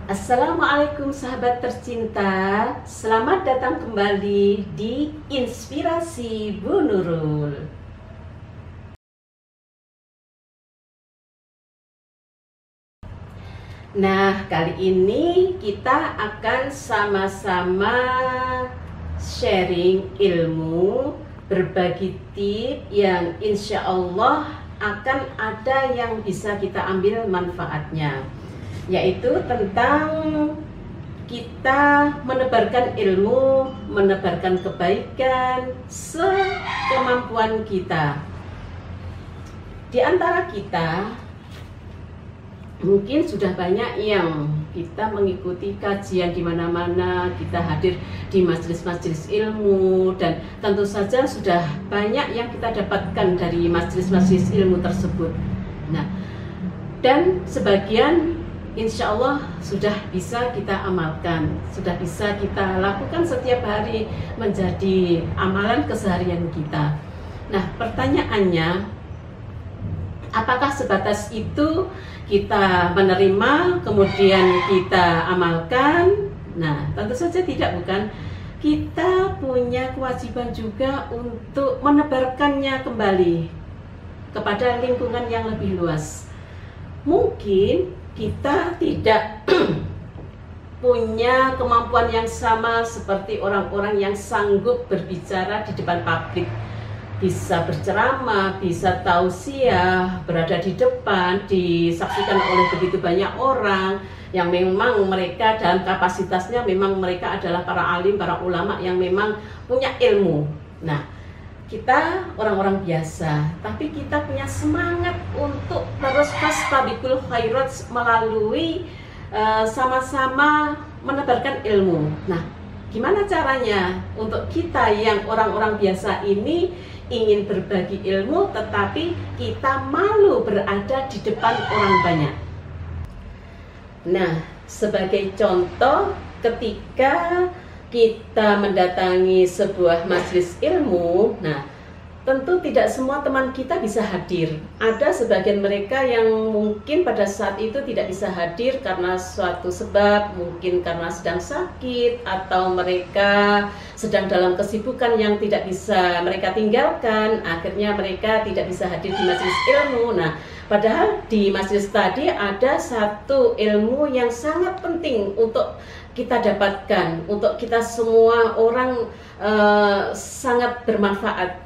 Assalamualaikum sahabat tercinta, selamat datang kembali di Inspirasi Bu Nurul. Nah, kali ini kita akan sama-sama sharing ilmu, berbagi tips yang insya Allah akan ada yang bisa kita ambil manfaatnya, yaitu tentang kita menebarkan ilmu, menebarkan kebaikan sekemampuan kita. Di antara kita mungkin sudah banyak yang kita mengikuti kajian di mana-mana, kita hadir di majelis-majelis ilmu, dan tentu saja sudah banyak yang kita dapatkan dari majelis-majelis ilmu tersebut. Nah, dan sebagian insya Allah sudah bisa kita amalkan, sudah bisa kita lakukan setiap hari menjadi amalan keseharian kita. Nah, pertanyaannya, apakah sebatas itu kita menerima kemudian kita amalkan? Nah, tentu saja tidak, bukan. Kita punya kewajiban juga untuk menebarkannya kembali kepada lingkungan yang lebih luas. Mungkin kita tidak punya kemampuan yang sama seperti orang-orang yang sanggup berbicara di depan publik, bisa berceramah, bisa tausiah, berada di depan, disaksikan oleh begitu banyak orang yang memang mereka dalam kapasitasnya memang mereka adalah para alim, para ulama yang memang punya ilmu. Nah, kita orang-orang biasa, tapi kita punya semangat untuk terus fastabiqul khairat melalui sama-sama menebarkan ilmu. Nah, gimana caranya untuk kita yang orang-orang biasa ini ingin berbagi ilmu tetapi kita malu berada di depan orang banyak? Nah, sebagai contoh, ketika kita mendatangi sebuah majelis ilmu, nah tentu tidak semua teman kita bisa hadir. Ada sebagian mereka yang mungkin pada saat itu tidak bisa hadir karena suatu sebab, mungkin karena sedang sakit atau mereka sedang dalam kesibukan yang tidak bisa mereka tinggalkan, akhirnya mereka tidak bisa hadir di majelis ilmu. Nah, padahal di majelis tadi ada satu ilmu yang sangat penting untuk kita dapatkan, untuk kita semua orang sangat bermanfaat.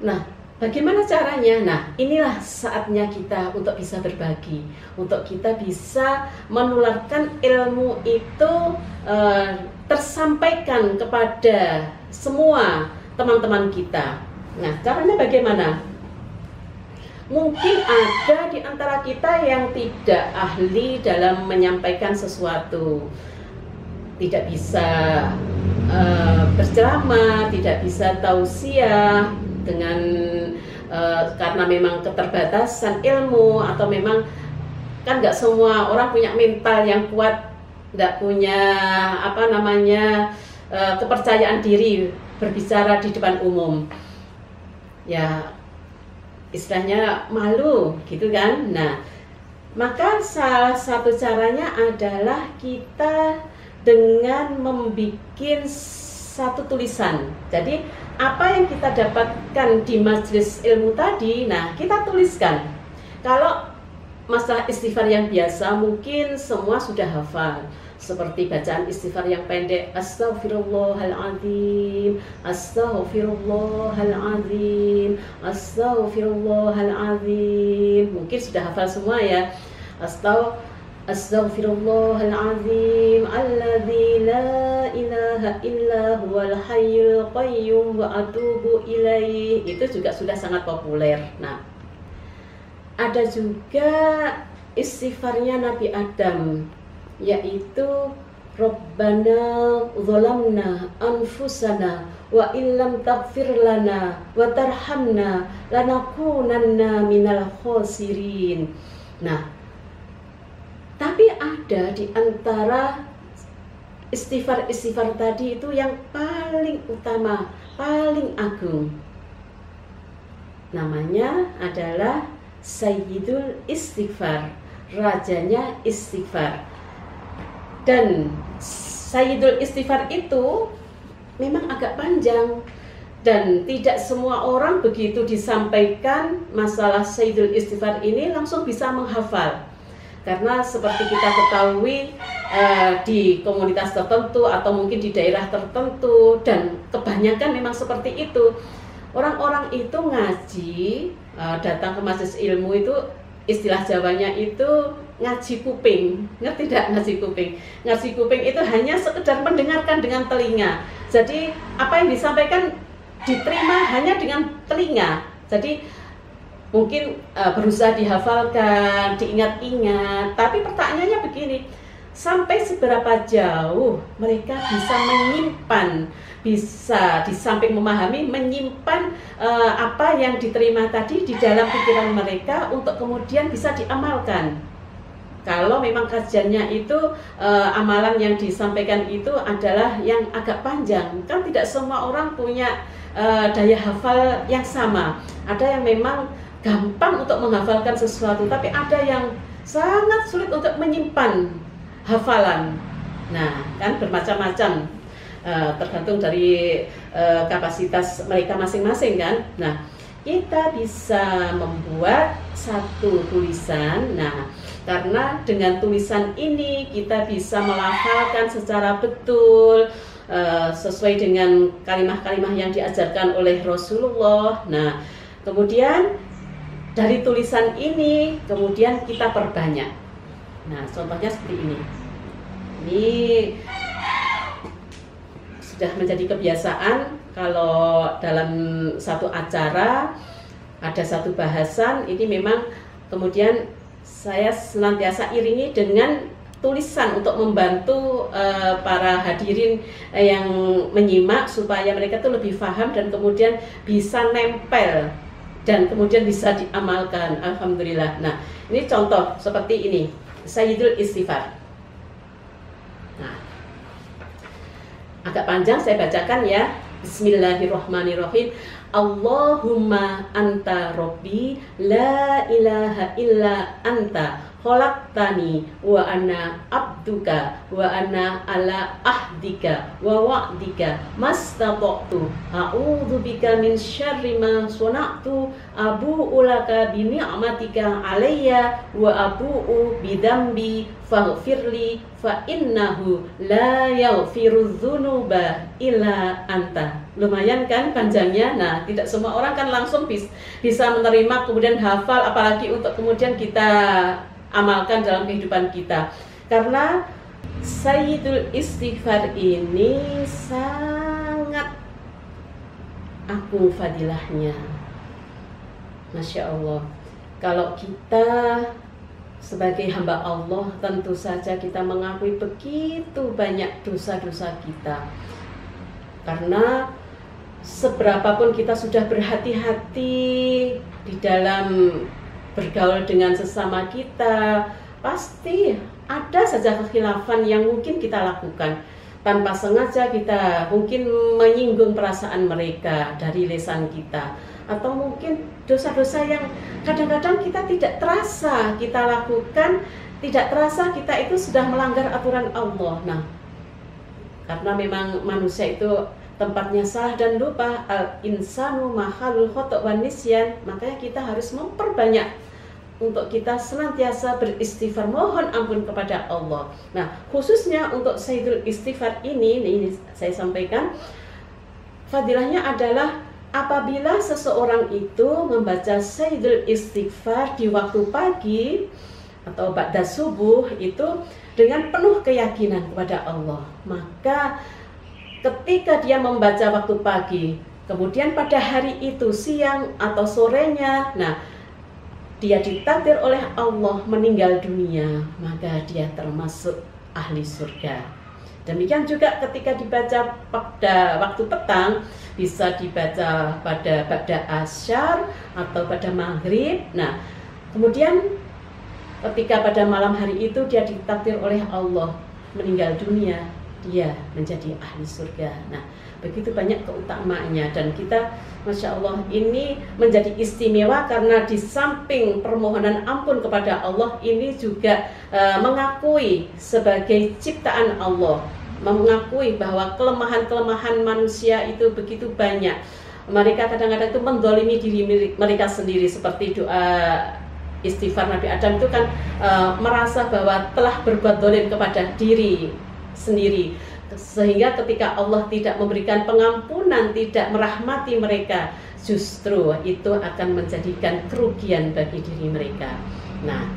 Nah, bagaimana caranya? Nah, inilah saatnya kita untuk bisa berbagi, untuk kita bisa menularkan ilmu itu tersampaikan kepada semua teman-teman kita. Nah, caranya bagaimana? Mungkin ada di antara kita yang tidak ahli dalam menyampaikan sesuatu, tidak bisa berceramah, tidak bisa tausiah dengan karena memang keterbatasan ilmu, atau memang kan nggak semua orang punya mental yang kuat, nggak punya kepercayaan diri berbicara di depan umum, ya istilahnya malu gitu kan. Nah, maka salah satu caranya adalah kita dengan membuat satu tulisan. Jadi apa yang kita dapatkan di majelis ilmu tadi, nah kita tuliskan. Kalau masalah istighfar yang biasa mungkin semua sudah hafal, seperti bacaan istighfar yang pendek, Astaghfirullahaladzim, Astaghfirullahaladzim, Astaghfirullahaladzim. Mungkin sudah hafal semua ya. Astaghfirullahaladzim alladzi la ilaha illa huwal hayyul qayyum wa atubu ilaih. Itu juga sudah sangat populer. Nah, ada juga istighfarnya Nabi Adam, yaitu Rabbana dzalamna anfusana wa illam taghfir lana wa tarhamna lanakunanna minal khosirin. Nah, tapi ada di antara istighfar tadi itu yang paling utama, paling agung. Namanya adalah Sayyidul Istighfar, rajanya istighfar. Dan Sayyidul Istighfar itu memang agak panjang, dan tidak semua orang begitu disampaikan masalah Sayyidul Istighfar ini langsung bisa menghafal. Karena seperti kita ketahui, di komunitas tertentu atau mungkin di daerah tertentu, dan kebanyakan memang seperti itu, orang-orang itu ngaji, datang ke majelis ilmu itu istilah Jawanya itu ngaji kuping. Ngerti tidak ngaji kuping? Ngaji kuping itu hanya sekedar mendengarkan dengan telinga. Jadi apa yang disampaikan diterima hanya dengan telinga. Jadi mungkin berusaha dihafalkan, diingat-ingat. Tapi pertanyaannya begini, sampai seberapa jauh mereka bisa menyimpan, bisa di samping memahami, menyimpan apa yang diterima tadi di dalam pikiran mereka untuk kemudian bisa diamalkan. Kalau memang kajiannya itu amalan yang disampaikan itu adalah yang agak panjang, kan tidak semua orang punya daya hafal yang sama. Ada yang memang gampang untuk menghafalkan sesuatu, tapi ada yang sangat sulit untuk menyimpan hafalan. Nah, kan bermacam-macam, tergantung dari kapasitas mereka masing-masing kan. Nah, kita bisa membuat satu tulisan. Nah, karena dengan tulisan ini kita bisa melafalkan secara betul, sesuai dengan kalimah-kalimah yang diajarkan oleh Rasulullah. Nah, kemudian dari tulisan ini kemudian kita perbanyak. Nah, contohnya seperti ini. Ini sudah menjadi kebiasaan kalau dalam satu acara ada satu bahasan, ini memang kemudian saya senantiasa iringi dengan tulisan untuk membantu para hadirin yang menyimak supaya mereka tuh lebih paham dan kemudian bisa nempel dan kemudian bisa diamalkan. Alhamdulillah. Nah, ini contoh seperti ini, Sayyidul Istighfar. Nah, agak panjang saya bacakan ya. Bismillahirrahmanirrahim. Allahumma anta rabbi la ilaha illa anta khalaqtani wa ana abduka wa ana ala ahdika wa wa'dika mastata'tu a'udzu bika min syarri ma sana'tu abu'u laka bi ni'matika alayya wa abu'u bi dzambi faghfirli fa innahu la yaghfiru dzunuba illa anta. Lumayan kan panjangnya. Nah, tidak semua orang kan langsung bisa menerima kemudian hafal, apalagi untuk kemudian kita amalkan dalam kehidupan kita. Karena Sayyidul Istighfar ini sangat agung fadilahnya. Masya Allah. Kalau kita sebagai hamba Allah, tentu saja kita mengakui begitu banyak dosa-dosa kita. Karena seberapapun kita sudah berhati-hati di dalam bergaul dengan sesama kita, pasti ada saja kekhilafan yang mungkin kita lakukan. Tanpa sengaja kita mungkin menyinggung perasaan mereka dari lisan kita. Atau mungkin dosa-dosa yang kadang-kadang kita tidak terasa kita lakukan, tidak terasa kita itu sudah melanggar aturan Allah. Nah, karena memang manusia itu tempatnya salah dan lupa, al-insanu mahalul khata' wan nisyan, makanya kita harus memperbanyak untuk kita senantiasa beristighfar, mohon ampun kepada Allah. Nah, khususnya untuk Sayyidul Istighfar ini saya sampaikan, fadilahnya adalah apabila seseorang itu membaca Sayyidul Istighfar di waktu pagi atau ba'da subuh itu dengan penuh keyakinan kepada Allah, maka ketika dia membaca waktu pagi, kemudian pada hari itu siang atau sorenya, nah dia ditakdir oleh Allah meninggal dunia, maka dia termasuk ahli surga. Demikian juga ketika dibaca pada waktu petang, bisa dibaca pada asyar atau pada maghrib. Nah, kemudian ketika pada malam hari itu dia ditakdir oleh Allah meninggal dunia, dia menjadi ahli surga. Nah, begitu banyak keutamaannya, dan kita Masya Allah ini menjadi istimewa karena di samping permohonan ampun kepada Allah, ini juga mengakui sebagai ciptaan Allah, mengakui bahwa kelemahan-kelemahan manusia itu begitu banyak. Mereka kadang-kadang itu mendolimi diri mereka sendiri, seperti doa istighfar Nabi Adam itu kan merasa bahwa telah berbuat dolim kepada diri sendiri, sehingga ketika Allah tidak memberikan pengampunan, tidak merahmati mereka, justru itu akan menjadikan kerugian bagi diri mereka. Nah,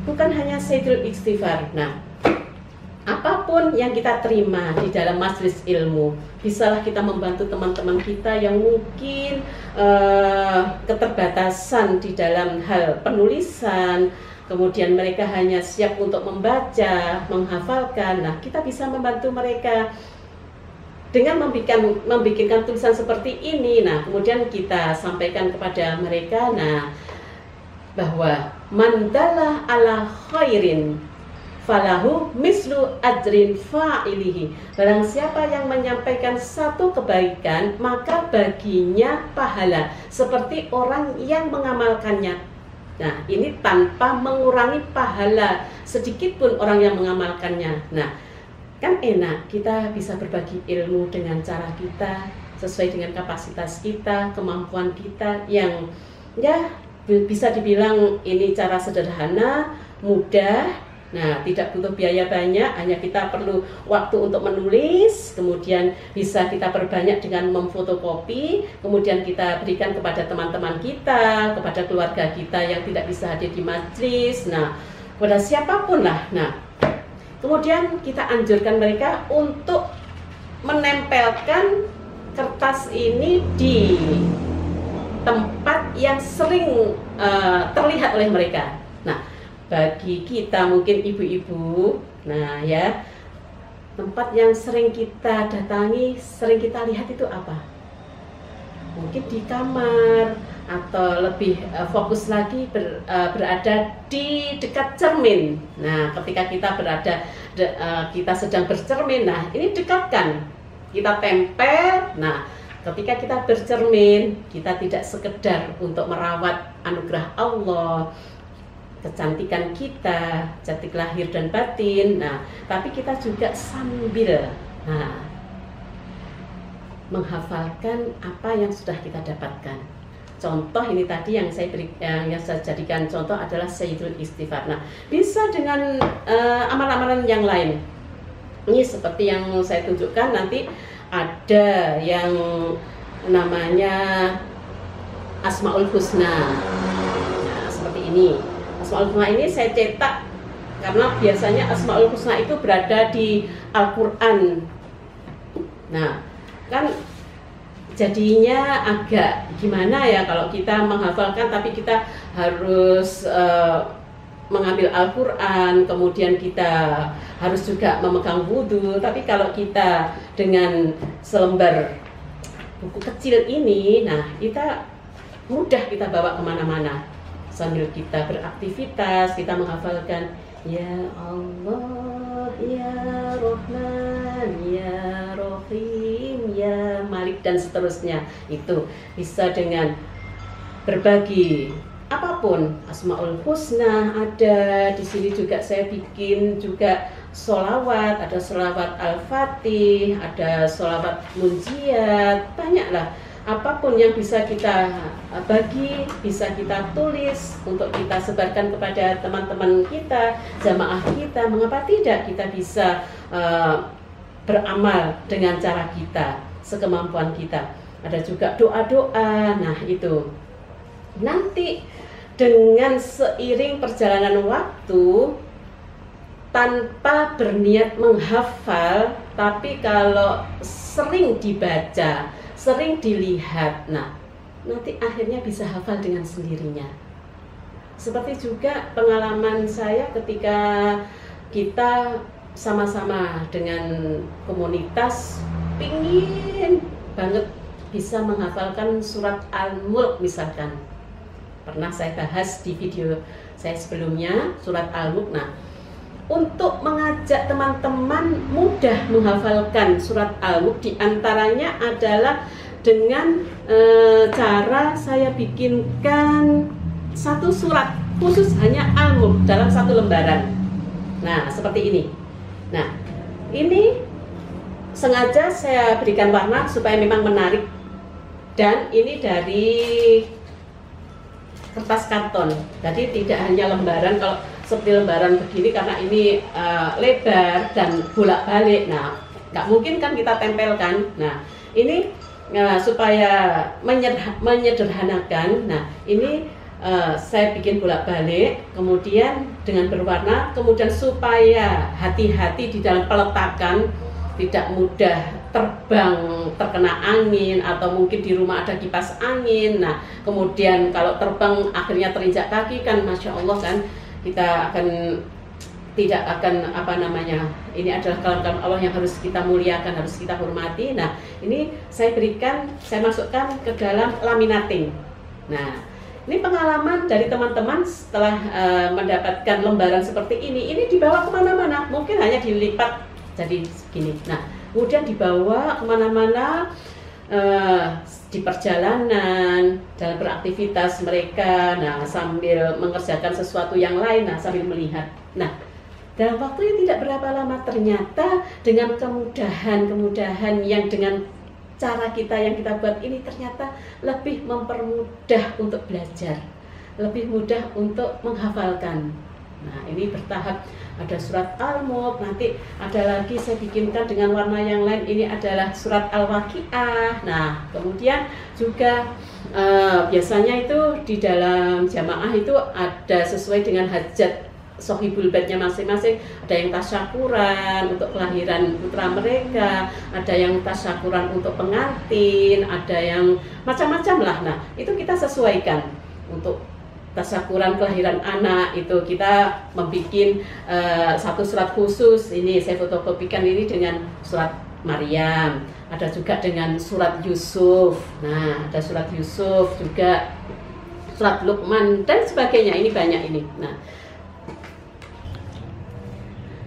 bukan hanya Sayyidul Istighfar. Nah, apapun yang kita terima di dalam majelis ilmu, bisalah kita membantu teman-teman kita yang mungkin keterbatasan di dalam hal penulisan, kemudian mereka hanya siap untuk membaca, menghafalkan. Nah, kita bisa membantu mereka dengan membikinkan tulisan seperti ini. Nah, kemudian kita sampaikan kepada mereka, nah, bahwa mandala ala khairin falahu mislu ajrin fa'ilihi. Barang siapa yang menyampaikan satu kebaikan, maka baginya pahala seperti orang yang mengamalkannya. Nah, ini tanpa mengurangi pahala sedikit pun orang yang mengamalkannya. Nah, kan enak kita bisa berbagi ilmu dengan cara kita, sesuai dengan kapasitas kita, kemampuan kita, yang ya bisa dibilang ini cara sederhana, mudah. Nah, tidak butuh biaya banyak, hanya kita perlu waktu untuk menulis, kemudian bisa kita perbanyak dengan memfotokopi, kemudian kita berikan kepada teman-teman kita, kepada keluarga kita yang tidak bisa hadir di majelis, nah, kepada siapapun lah. Nah, kemudian kita anjurkan mereka untuk menempelkan kertas ini di tempat yang sering terlihat oleh mereka. Nah, bagi kita mungkin ibu-ibu, nah ya, tempat yang sering kita datangi, sering kita lihat itu apa? Mungkin di kamar, atau lebih fokus lagi berada di dekat cermin. Nah, ketika kita kita sedang bercermin, nah ini dekatkan, kita tempel. Nah, ketika kita bercermin, kita tidak sekedar untuk merawat anugerah Allah, kecantikan kita, cantik lahir dan batin. Nah, tapi kita juga sambil menghafalkan apa yang sudah kita dapatkan. Contoh ini tadi yang saya jadikan contoh adalah Sayyidul Istighfar. Nah, bisa dengan amalan-amalan yang lain. Ini seperti yang saya tunjukkan, nanti ada yang namanya Asmaul Husna. Nah, seperti ini. Asmaul Husna ini saya cetak karena biasanya Asmaul Husna itu berada di Al-Quran. Nah, kan jadinya agak gimana ya kalau kita menghafalkan tapi kita harus mengambil Al-Quran, kemudian kita harus juga memegang wudhu. Tapi kalau kita dengan selembar buku kecil ini, nah kita mudah kita bawa kemana-mana. Sambil kita beraktivitas, kita menghafalkan Ya Allah, Ya Rahman, Ya Rahim, Ya Malik, dan seterusnya. Itu bisa dengan berbagi apapun. Asmaul Husna ada di sini juga, saya bikin juga sholawat, ada sholawat Al-Fatih, ada sholawat Munjiat, banyaklah. Apapun yang bisa kita bagi, bisa kita tulis untuk kita sebarkan kepada teman-teman kita, jamaah kita. Mengapa tidak kita bisa beramal dengan cara kita, sekemampuan kita. Ada juga doa-doa. Nah, itu nanti dengan seiring perjalanan waktu, tanpa berniat menghafal, tapi kalau sering dibaca, sering dilihat, nah nanti akhirnya bisa hafal dengan sendirinya. Seperti juga pengalaman saya ketika kita sama-sama dengan komunitas pingin banget bisa menghafalkan surat Al-Mulk misalkan. Pernah saya bahas di video saya sebelumnya, surat Al-Mulk. Nah, untuk mengajak teman-teman mudah menghafalkan surat Al-Mulk. Di antaranya adalah dengan cara saya bikinkan satu surat khusus hanya Al-Mulk dalam satu lembaran. Nah, seperti ini. Nah, ini sengaja saya berikan warna supaya memang menarik. Dan ini dari kertas karton. Jadi tidak hanya lembaran, kalau seperti lembaran begini karena ini lebar dan bolak-balik. Nah, nggak mungkin kan kita tempelkan. Nah, ini supaya menyederhanakan. Nah, ini saya bikin bolak-balik, kemudian dengan berwarna, kemudian supaya hati-hati di dalam peletakan, tidak mudah terbang terkena angin, atau mungkin di rumah ada kipas angin. Nah, kemudian kalau terbang akhirnya terinjak kaki kan, masya Allah kan, kita akan tidak akan ini adalah kalam-kalam Allah yang harus kita muliakan, harus kita hormati. Nah, ini saya masukkan ke dalam laminating. Nah, ini pengalaman dari teman-teman setelah mendapatkan lembaran seperti ini dibawa kemana-mana, mungkin hanya dilipat jadi segini. Nah, kemudian dibawa kemana-mana, di perjalanan, dalam beraktivitas mereka, nah sambil mengerjakan sesuatu yang lain, nah sambil melihat. Nah, dalam waktu yang tidak berapa lama ternyata dengan kemudahan yang dengan cara kita yang kita buat ini ternyata lebih mempermudah untuk belajar, lebih mudah untuk menghafalkan. Nah, ini bertahap, ada surat Al-Mulk, nanti ada lagi saya bikinkan dengan warna yang lain, ini adalah surat Al-Waqiah. Nah, kemudian juga biasanya itu di dalam jamaah itu ada sesuai dengan hajat sohibul baitnya masing-masing. Ada yang tasyakuran untuk kelahiran putra mereka, ada yang tasyakuran untuk pengantin, ada yang macam-macam lah. Nah, itu kita sesuaikan. Untuk tasyakuran kelahiran anak itu kita membuat satu surat khusus. Ini saya fotokopikan ini dengan surat Maryam, ada juga dengan surat Yusuf. Nah, ada surat Yusuf juga, surat Luqman dan sebagainya. Ini banyak ini.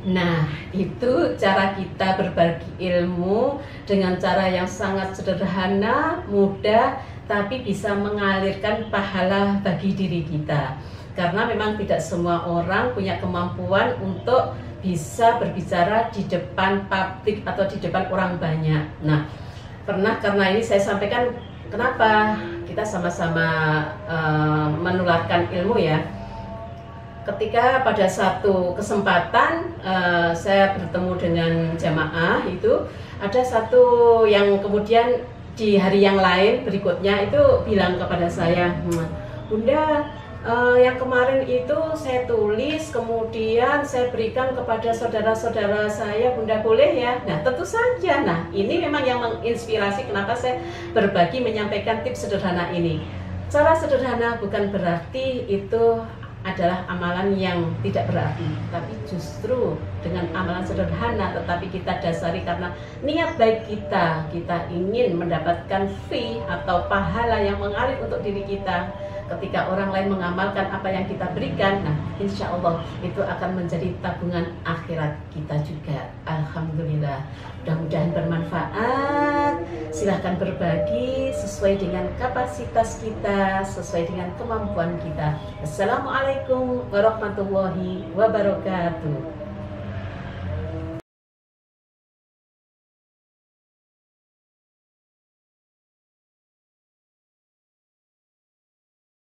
Nah, itu cara kita berbagi ilmu dengan cara yang sangat sederhana, mudah, tapi bisa mengalirkan pahala bagi diri kita. Karena memang tidak semua orang punya kemampuan untuk bisa berbicara di depan publik atau di depan orang banyak. Nah, karena ini saya sampaikan kenapa kita sama-sama menularkan ilmu ya. Ketika pada satu kesempatan saya bertemu dengan jamaah, itu ada satu yang kemudian di hari yang lain berikutnya itu bilang kepada saya, Bunda, yang kemarin itu saya tulis kemudian saya berikan kepada saudara-saudara saya, Bunda boleh ya? Nah, tentu saja. Nah, ini memang yang menginspirasi kenapa saya berbagi menyampaikan tips sederhana ini. Cara sederhana bukan berarti itu adalah amalan yang tidak berarti, tapi justru dengan amalan sederhana tetapi kita dasari karena niat baik kita ingin mendapatkan fee atau pahala yang mengalir untuk diri kita. Ketika orang lain mengamalkan apa yang kita berikan, nah insya Allah itu akan menjadi tabungan akhirat kita juga. Alhamdulillah, mudah-mudahan bermanfaat. Silahkan berbagi sesuai dengan kapasitas kita, sesuai dengan kemampuan kita. Assalamualaikum warahmatullahi wabarakatuh.